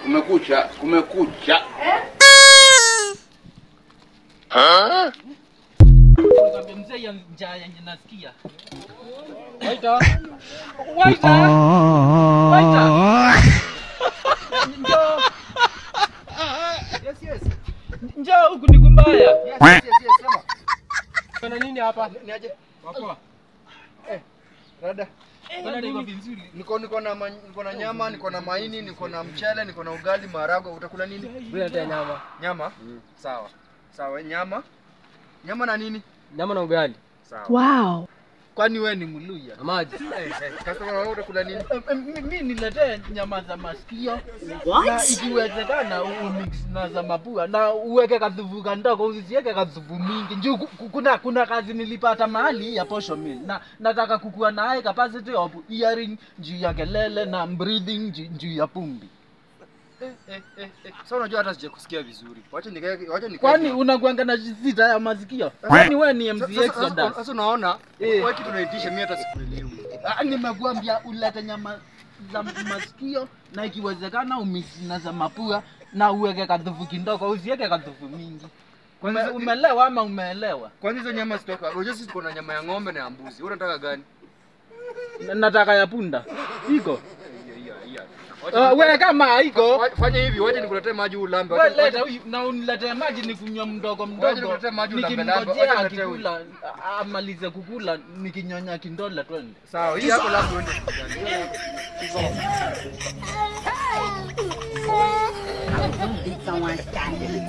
Kumekucha. Kwa mzee ya njaa yenye nasikia. Waita. Waita. Njoo. Yes. Njoo huku ni kumbaya. Yes, sema. Kuna nini hapa? Ni aje? Wapoa. Dada. Kuna nini vizuri? Niko na nyama, niko na maini, niko na mchele, niko na ugali, maharagwe. Utakula nini? Bila tena nyama. Nyama? Sawa, nyama. Nyama na nini? Nyama na ugali. Sawa. Wow. Kwani wewe ni Mluya? Maji. Customer wewe utakula nini? Mimi niletee nyama za masikio. Na ikiwezekana umix na za mapua na uweke kadhuvu kandogo, usiweke kadhuvu mingi. Njoo kuna kazi nilipata mahali ya posho mill. Na nataka kukua naye capacity of hearing juu ya kelele na breathing juu ya pumbi. Sasa unajua hata sijakusikia vizuri. Wacha nikae. Kwani unakuanga na shida ya masikio? Kwani wewe ni MC Exodus? Sasa unaona, wewe kitu unaitisha mimi hata sikuelewi. Nimekuambia ulete nyama za masikio na ikiwezekana umisi na za mapua na uweke kadhufu kidogo, usiweke kadhufu mingi. Umeelewa ama umeelewa? Kwani hizo nyama zitoka? Unajua sisi tuko na nyama ya ng'ombe na ya mbuzi. Wewe unataka gani? Nataka ya punda. Iko. Wewe kama haiko, fanya hivi, wacha nikuletee maji ulambe. Wewe leta na uniletee maji nikunywa mdogo. Nikimngojea akikula amalize kukula nikinyonya kindole twende. Sawa, hii hapo labda uende. Someone's standing.